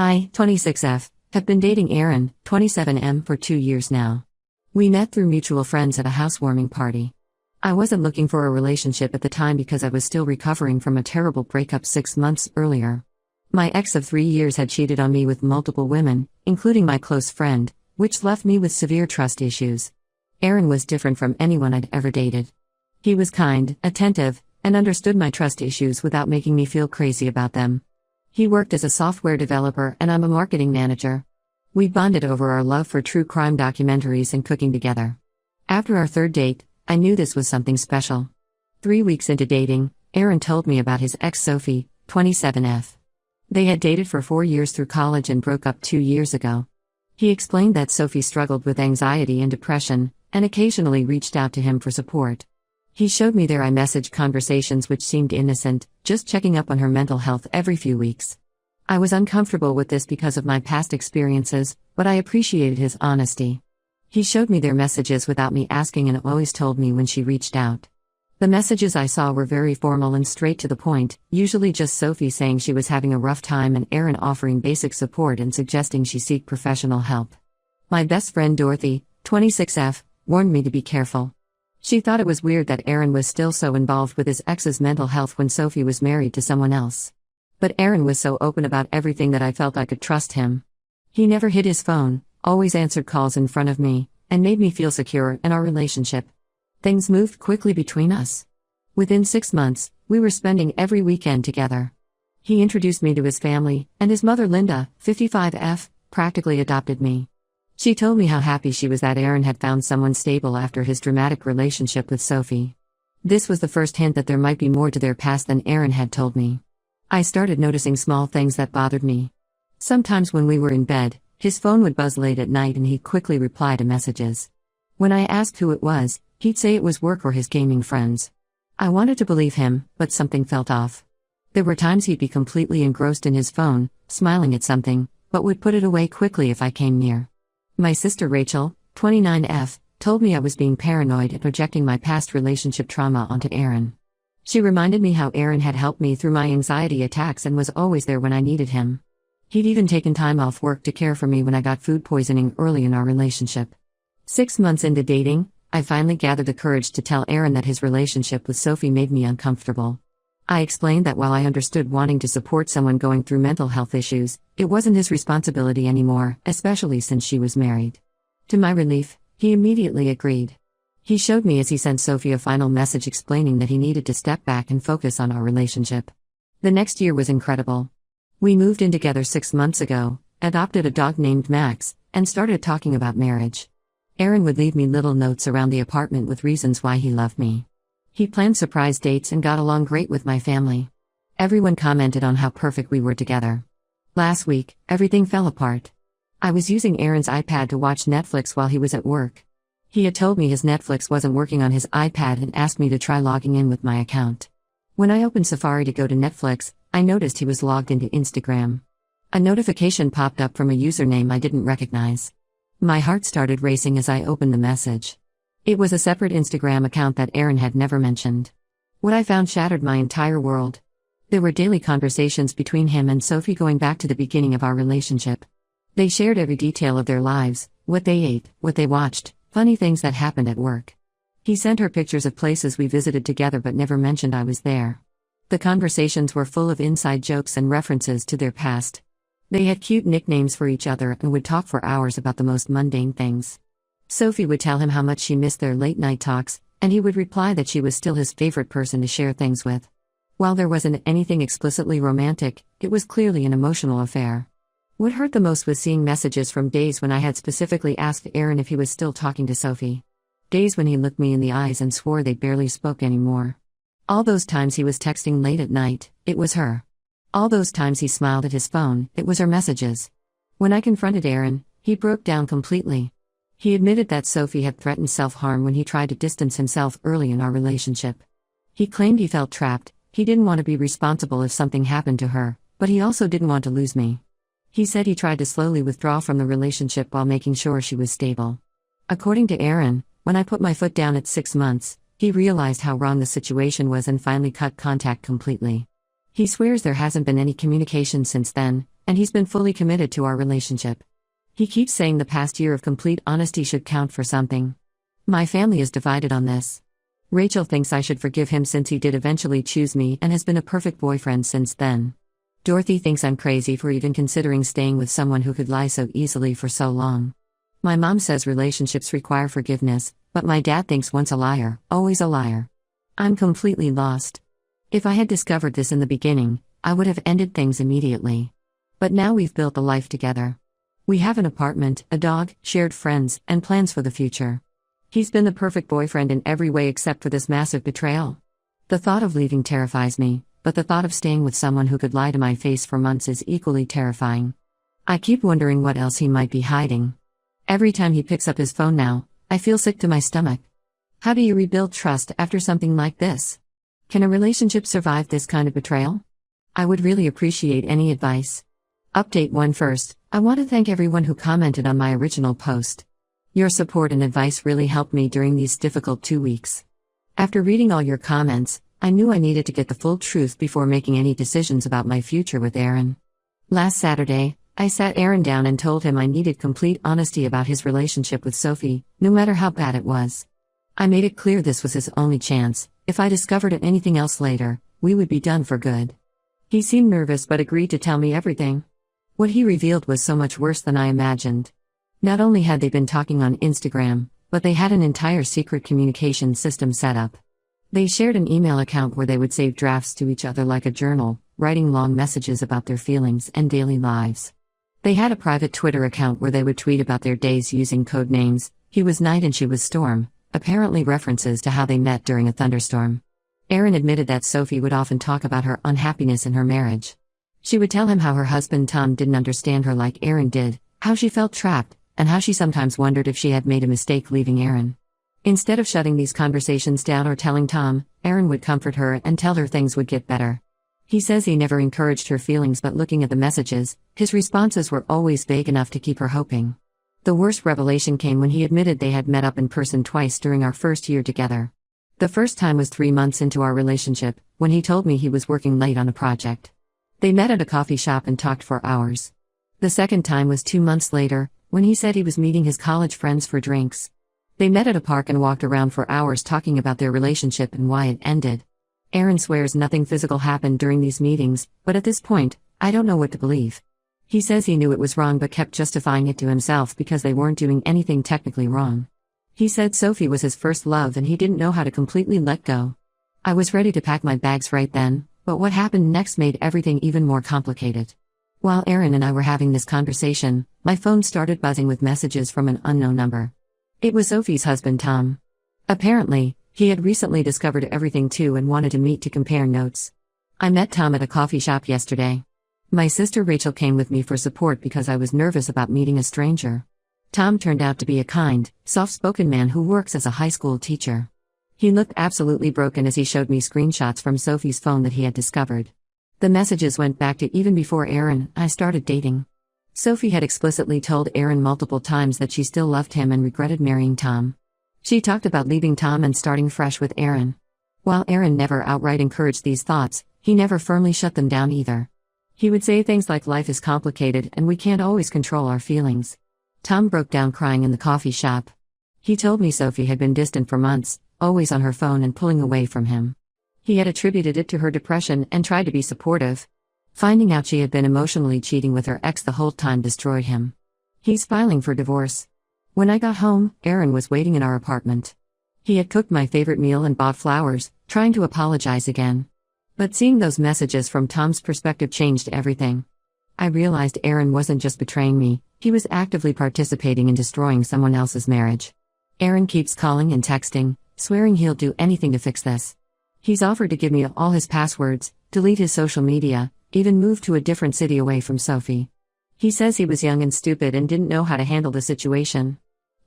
I, 26F, have been dating Aaron, 27M, for 2 years now. We met through mutual friends at a housewarming party. I wasn't looking for a relationship at the time because I was still recovering from a terrible breakup 6 months earlier. My ex of 3 years had cheated on me with multiple women, including my close friend, which left me with severe trust issues. Aaron was different from anyone I'd ever dated. He was kind, attentive, and understood my trust issues without making me feel crazy about them. He worked as a software developer and I'm a marketing manager. We bonded over our love for true crime documentaries and cooking together. After our third date, I knew this was something special. 3 weeks into dating, Aaron told me about his ex Sophie, 27F. They had dated for 4 years through college and broke up 2 years ago. He explained that Sophie struggled with anxiety and depression, and occasionally reached out to him for support. He showed me their iMessage conversations which seemed innocent, just checking up on her mental health every few weeks. I was uncomfortable with this because of my past experiences, but I appreciated his honesty. He showed me their messages without me asking and always told me when she reached out. The messages I saw were very formal and straight to the point, usually just Sophie saying she was having a rough time and Aaron offering basic support and suggesting she seek professional help. My best friend Dorothy, 26F, warned me to be careful. She thought it was weird that Aaron was still so involved with his ex's mental health when Sophie was married to someone else. But Aaron was so open about everything that I felt I could trust him. He never hid his phone, always answered calls in front of me, and made me feel secure in our relationship. Things moved quickly between us. Within 6 months, we were spending every weekend together. He introduced me to his family, and his mother Linda, 55F, practically adopted me. She told me how happy she was that Aaron had found someone stable after his dramatic relationship with Sophie. This was the first hint that there might be more to their past than Aaron had told me. I started noticing small things that bothered me. Sometimes when we were in bed, his phone would buzz late at night and he'd quickly reply to messages. When I asked who it was, he'd say it was work or his gaming friends. I wanted to believe him, but something felt off. There were times he'd be completely engrossed in his phone, smiling at something, but would put it away quickly if I came near. My sister Rachel, 29F, told me I was being paranoid and projecting my past relationship trauma onto Aaron. She reminded me how Aaron had helped me through my anxiety attacks and was always there when I needed him. He'd even taken time off work to care for me when I got food poisoning early in our relationship. 6 months into dating, I finally gathered the courage to tell Aaron that his relationship with Sophie made me uncomfortable. I explained that while I understood wanting to support someone going through mental health issues, it wasn't his responsibility anymore, especially since she was married. To my relief, he immediately agreed. He showed me as he sent Sophie a final message explaining that he needed to step back and focus on our relationship. The next year was incredible. We moved in together 6 months ago, adopted a dog named Max, and started talking about marriage. Aaron would leave me little notes around the apartment with reasons why he loved me. He planned surprise dates and got along great with my family. Everyone commented on how perfect we were together. Last week, everything fell apart. I was using Aaron's iPad to watch Netflix while he was at work. He had told me his Netflix wasn't working on his iPad and asked me to try logging in with my account. When I opened Safari to go to Netflix, I noticed he was logged into Instagram. A notification popped up from a username I didn't recognize. My heart started racing as I opened the message. It was a separate Instagram account that Aaron had never mentioned. What I found shattered my entire world. There were daily conversations between him and Sophie going back to the beginning of our relationship. They shared every detail of their lives, what they ate, what they watched, funny things that happened at work. He sent her pictures of places we visited together but never mentioned I was there. The conversations were full of inside jokes and references to their past. They had cute nicknames for each other and would talk for hours about the most mundane things. Sophie would tell him how much she missed their late-night talks, and he would reply that she was still his favorite person to share things with. While there wasn't anything explicitly romantic, it was clearly an emotional affair. What hurt the most was seeing messages from days when I had specifically asked Aaron if he was still talking to Sophie. Days when he looked me in the eyes and swore they barely spoke anymore. All those times he was texting late at night, it was her. All those times he smiled at his phone, it was her messages. When I confronted Aaron, he broke down completely. He admitted that Sophie had threatened self-harm when he tried to distance himself early in our relationship. He claimed he felt trapped, he didn't want to be responsible if something happened to her, but he also didn't want to lose me. He said he tried to slowly withdraw from the relationship while making sure she was stable. According to Aaron, when I put my foot down at 6 months, he realized how wrong the situation was and finally cut contact completely. He swears there hasn't been any communication since then, and he's been fully committed to our relationship. He keeps saying the past year of complete honesty should count for something. My family is divided on this. Rachel thinks I should forgive him since he did eventually choose me and has been a perfect boyfriend since then. Dorothy thinks I'm crazy for even considering staying with someone who could lie so easily for so long. My mom says relationships require forgiveness, but my dad thinks once a liar, always a liar. I'm completely lost. If I had discovered this in the beginning, I would have ended things immediately. But now we've built a life together. We have an apartment, a dog, shared friends, and plans for the future. He's been the perfect boyfriend in every way except for this massive betrayal. The thought of leaving terrifies me, but the thought of staying with someone who could lie to my face for months is equally terrifying. I keep wondering what else he might be hiding. Every time he picks up his phone now, I feel sick to my stomach. How do you rebuild trust after something like this? Can a relationship survive this kind of betrayal? I would really appreciate any advice. Update 1 first, I want to thank everyone who commented on my original post. Your support and advice really helped me during these difficult 2 weeks. After reading all your comments, I knew I needed to get the full truth before making any decisions about my future with Aaron. Last Saturday, I sat Aaron down and told him I needed complete honesty about his relationship with Sophie, no matter how bad it was. I made it clear this was his only chance. If I discovered anything else later, we would be done for good. He seemed nervous but agreed to tell me everything. What he revealed was so much worse than I imagined. Not only had they been talking on Instagram, but they had an entire secret communication system set up. They shared an email account where they would save drafts to each other like a journal, writing long messages about their feelings and daily lives. They had a private Twitter account where they would tweet about their days using code names. He was night and she was storm, apparently references to how they met during a thunderstorm. Aaron admitted that Sophie would often talk about her unhappiness in her marriage. She would tell him how her husband Tom didn't understand her like Aaron did, how she felt trapped, and how she sometimes wondered if she had made a mistake leaving Aaron. Instead of shutting these conversations down or telling Tom, Aaron would comfort her and tell her things would get better. He says he never encouraged her feelings, but looking at the messages, his responses were always vague enough to keep her hoping. The worst revelation came when he admitted they had met up in person twice during our first year together. The first time was 3 months into our relationship, when he told me he was working late on a project. They met at a coffee shop and talked for hours. The second time was 2 months later, when he said he was meeting his college friends for drinks. They met at a park and walked around for hours talking about their relationship and why it ended. Aaron swears nothing physical happened during these meetings, but at this point, I don't know what to believe. He says he knew it was wrong but kept justifying it to himself because they weren't doing anything technically wrong. He said Sophie was his first love and he didn't know how to completely let go. I was ready to pack my bags right then, but what happened next made everything even more complicated. While Aaron and I were having this conversation, my phone started buzzing with messages from an unknown number. It was Sophie's husband Tom. Apparently, he had recently discovered everything too and wanted to meet to compare notes. I met Tom at a coffee shop yesterday. My sister Rachel came with me for support because I was nervous about meeting a stranger. Tom turned out to be a kind, soft-spoken man who works as a high school teacher. He looked absolutely broken as he showed me screenshots from Sophie's phone that he had discovered. The messages went back to even before Aaron and I started dating. Sophie had explicitly told Aaron multiple times that she still loved him and regretted marrying Tom. She talked about leaving Tom and starting fresh with Aaron. While Aaron never outright encouraged these thoughts, he never firmly shut them down either. He would say things like life is complicated and we can't always control our feelings. Tom broke down crying in the coffee shop. He told me Sophie had been distant for months, always on her phone and pulling away from him. He had attributed it to her depression and tried to be supportive. Finding out she had been emotionally cheating with her ex the whole time destroyed him. He's filing for divorce. When I got home, Aaron was waiting in our apartment. He had cooked my favorite meal and bought flowers, trying to apologize again. But seeing those messages from Tom's perspective changed everything. I realized Aaron wasn't just betraying me, he was actively participating in destroying someone else's marriage. Aaron keeps calling and texting, swearing he'll do anything to fix this. He's offered to give me all his passwords, delete his social media, even move to a different city away from Sophie. He says he was young and stupid and didn't know how to handle the situation.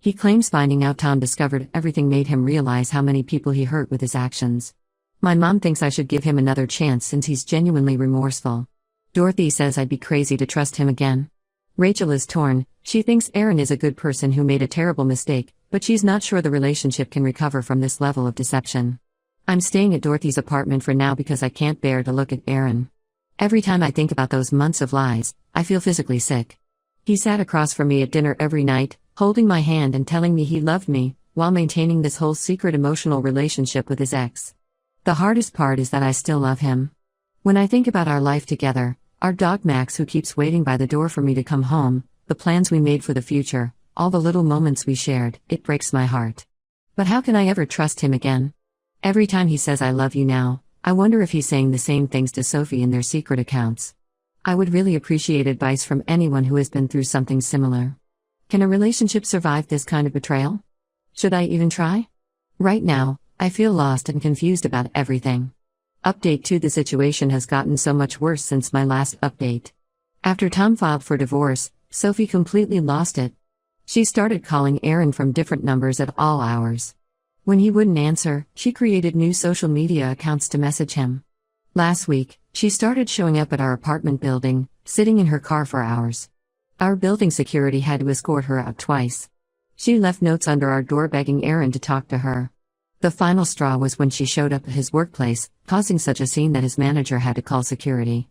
He claims finding out Tom discovered everything made him realize how many people he hurt with his actions. My mom thinks I should give him another chance since he's genuinely remorseful. Dorothy says I'd be crazy to trust him again. Rachel is torn. She thinks Aaron is a good person who made a terrible mistake, but she's not sure the relationship can recover from this level of deception. I'm staying at Dorothy's apartment for now because I can't bear to look at Aaron. Every time I think about those months of lies, I feel physically sick. He sat across from me at dinner every night, holding my hand and telling me he loved me, while maintaining this whole secret emotional relationship with his ex. The hardest part is that I still love him. When I think about our life together, our dog Max who keeps waiting by the door for me to come home, the plans we made for the future, all the little moments we shared, it breaks my heart. But how can I ever trust him again? Every time he says I love you now, I wonder if he's saying the same things to Sophie in their secret accounts. I would really appreciate advice from anyone who has been through something similar. Can a relationship survive this kind of betrayal? Should I even try? Right now, I feel lost and confused about everything. Update 2: The situation has gotten so much worse since my last update. After Tom filed for divorce, Sophie completely lost it. She started calling Aaron from different numbers at all hours. When he wouldn't answer, she created new social media accounts to message him. Last week, she started showing up at our apartment building, sitting in her car for hours. Our building security had to escort her out twice. She left notes under our door begging Aaron to talk to her. The final straw was when she showed up at his workplace, causing such a scene that his manager had to call security.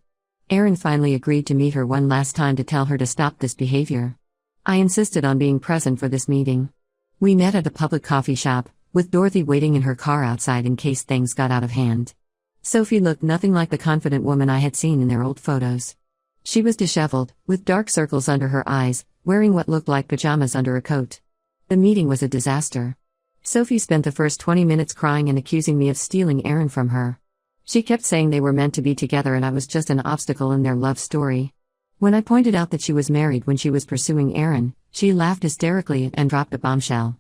Aaron finally agreed to meet her one last time to tell her to stop this behavior. I insisted on being present for this meeting. We met at a public coffee shop, with Dorothy waiting in her car outside in case things got out of hand. Sophie looked nothing like the confident woman I had seen in their old photos. She was disheveled, with dark circles under her eyes, wearing what looked like pajamas under a coat. The meeting was a disaster. Sophie spent the first 20 minutes crying and accusing me of stealing Aaron from her. She kept saying they were meant to be together and I was just an obstacle in their love story. When I pointed out that she was married when she was pursuing Aaron, she laughed hysterically and dropped a bombshell.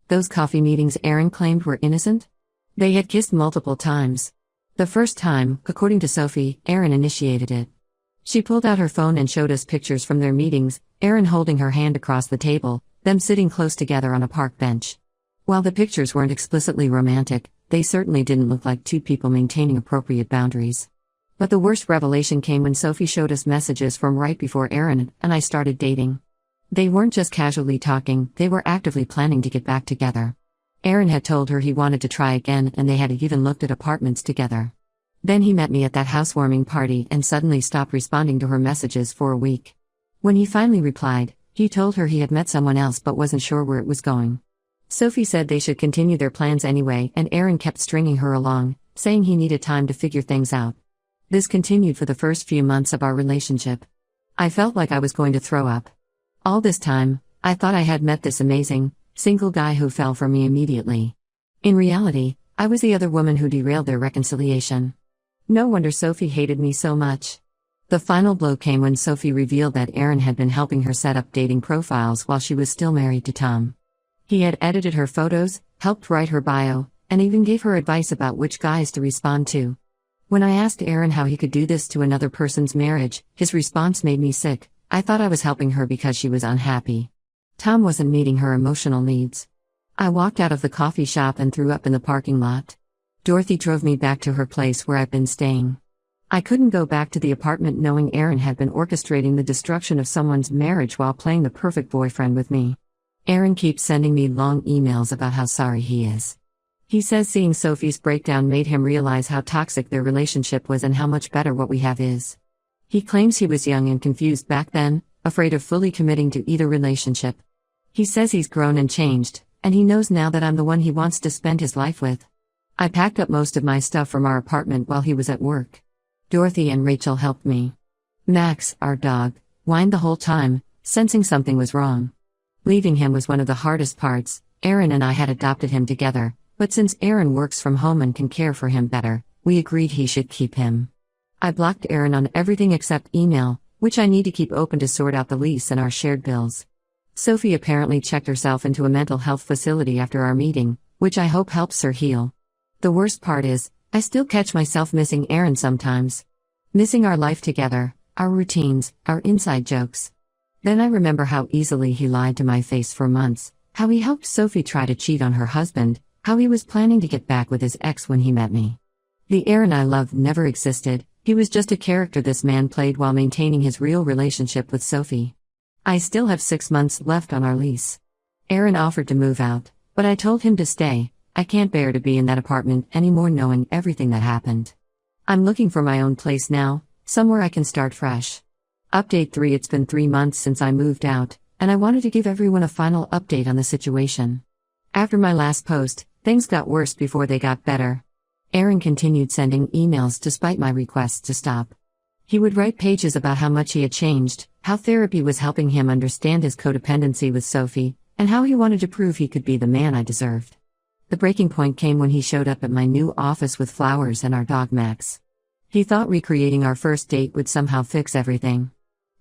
Those coffee meetings Aaron claimed were innocent? They had kissed multiple times. The first time, according to Sophie, Aaron initiated it. She pulled out her phone and showed us pictures from their meetings, Aaron holding her hand across the table, them sitting close together on a park bench. While the pictures weren't explicitly romantic, they certainly didn't look like two people maintaining appropriate boundaries. But the worst revelation came when Sophie showed us messages from right before Aaron and I started dating. They weren't just casually talking, they were actively planning to get back together. Aaron had told her he wanted to try again and they had even looked at apartments together. Then he met me at that housewarming party and suddenly stopped responding to her messages for a week. When he finally replied, he told her he had met someone else but wasn't sure where it was going. Sophie said they should continue their plans anyway and Aaron kept stringing her along, saying he needed time to figure things out. This continued for the first few months of our relationship. I felt like I was going to throw up. All this time, I thought I had met this amazing, single guy who fell for me immediately. In reality, I was the other woman who derailed their reconciliation. No wonder Sophie hated me so much. The final blow came when Sophie revealed that Aaron had been helping her set up dating profiles while she was still married to Tom. He had edited her photos, helped write her bio, and even gave her advice about which guys to respond to. When I asked Aaron how he could do this to another person's marriage, his response made me sick. I thought I was helping her because she was unhappy. Tom wasn't meeting her emotional needs. I walked out of the coffee shop and threw up in the parking lot. Dorothy drove me back to her place where I've been staying. I couldn't go back to the apartment knowing Aaron had been orchestrating the destruction of someone's marriage while playing the perfect boyfriend with me. Aaron keeps sending me long emails about how sorry he is. He says seeing Sophie's breakdown made him realize how toxic their relationship was and how much better what we have is. He claims he was young and confused back then, afraid of fully committing to either relationship. He says he's grown and changed, and he knows now that I'm the one he wants to spend his life with. I packed up most of my stuff from our apartment while he was at work. Dorothy and Rachel helped me. Max, our dog, whined the whole time, sensing something was wrong. Leaving him was one of the hardest parts. Aaron and I had adopted him together, but since Aaron works from home and can care for him better, we agreed he should keep him. I blocked Aaron on everything except email, which I need to keep open to sort out the lease and our shared bills. Sophie apparently checked herself into a mental health facility after our meeting, which I hope helps her heal. The worst part is, I still catch myself missing Aaron sometimes. Missing our life together, our routines, our inside jokes. Then I remember how easily he lied to my face for months, how he helped Sophie try to cheat on her husband, how he was planning to get back with his ex when he met me. The Aaron I loved never existed. He was just a character this man played while maintaining his real relationship with Sophie. I still have 6 months left on our lease. Aaron offered to move out, but I told him to stay. I can't bear to be in that apartment anymore knowing everything that happened. I'm looking for my own place now, somewhere I can start fresh. Update 3. It's been 3 months since I moved out, and I wanted to give everyone a final update on the situation. After my last post, things got worse before they got better. Aaron continued sending emails despite my requests to stop. He would write pages about how much he had changed, how therapy was helping him understand his codependency with Sophie, and how he wanted to prove he could be the man I deserved. The breaking point came when he showed up at my new office with flowers and our dog Max. He thought recreating our first date would somehow fix everything.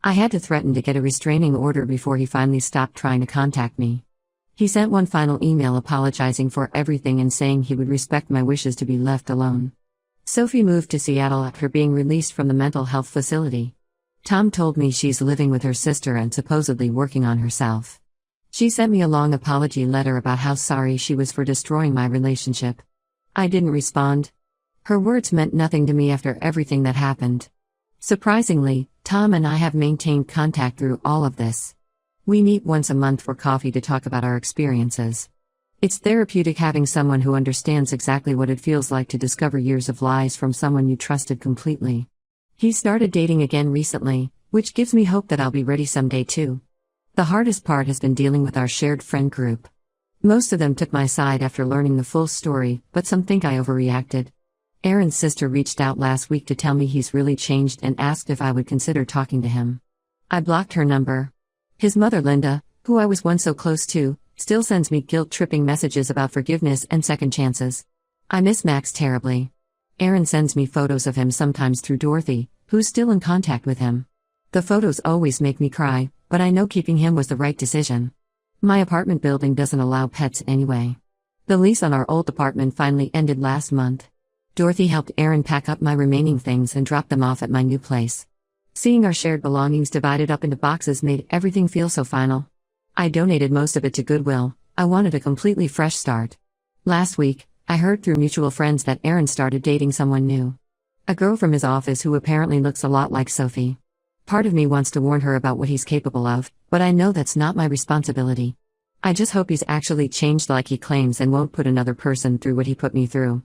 I had to threaten to get a restraining order before he finally stopped trying to contact me. He sent one final email apologizing for everything and saying he would respect my wishes to be left alone. Sophie moved to Seattle after being released from the mental health facility. Tom told me she's living with her sister and supposedly working on herself. She sent me a long apology letter about how sorry she was for destroying my relationship. I didn't respond. Her words meant nothing to me after everything that happened. Surprisingly, Tom and I have maintained contact through all of this. We meet once a month for coffee to talk about our experiences. It's therapeutic having someone who understands exactly what it feels like to discover years of lies from someone you trusted completely. He started dating again recently, which gives me hope that I'll be ready someday too. The hardest part has been dealing with our shared friend group. Most of them took my side after learning the full story, but some think I overreacted. Aaron's sister reached out last week to tell me he's really changed and asked if I would consider talking to him. I blocked her number. His mother Linda, who I was once so close to, still sends me guilt-tripping messages about forgiveness and second chances. I miss Max terribly. Aaron sends me photos of him sometimes through Dorothy, who's still in contact with him. The photos always make me cry, but I know keeping him was the right decision. My apartment building doesn't allow pets anyway. The lease on our old apartment finally ended last month. Dorothy helped Aaron pack up my remaining things and drop them off at my new place. Seeing our shared belongings divided up into boxes made everything feel so final. I donated most of it to Goodwill. I wanted a completely fresh start. Last week, I heard through mutual friends that Aaron started dating someone new. A girl from his office who apparently looks a lot like Sophie. Part of me wants to warn her about what he's capable of, but I know that's not my responsibility. I just hope he's actually changed like he claims and won't put another person through what he put me through.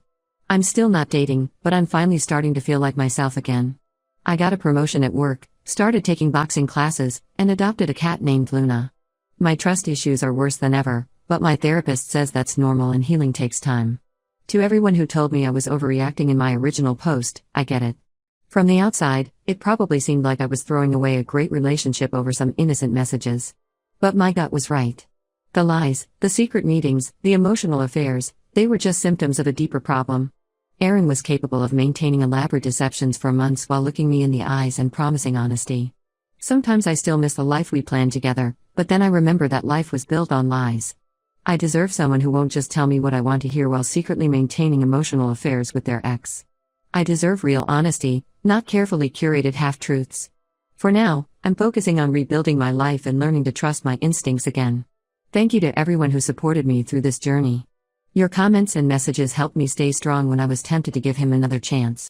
I'm still not dating, but I'm finally starting to feel like myself again. I got a promotion at work, started taking boxing classes, and adopted a cat named Luna. My trust issues are worse than ever, but my therapist says that's normal and healing takes time. To everyone who told me I was overreacting in my original post, I get it. From the outside, it probably seemed like I was throwing away a great relationship over some innocent messages. But my gut was right. The lies, the secret meetings, the emotional affairs, they were just symptoms of a deeper problem. Aaron was capable of maintaining elaborate deceptions for months while looking me in the eyes and promising honesty. Sometimes I still miss the life we planned together, but then I remember that life was built on lies. I deserve someone who won't just tell me what I want to hear while secretly maintaining emotional affairs with their ex. I deserve real honesty, not carefully curated half-truths. For now, I'm focusing on rebuilding my life and learning to trust my instincts again. Thank you to everyone who supported me through this journey. Your comments and messages helped me stay strong when I was tempted to give him another chance.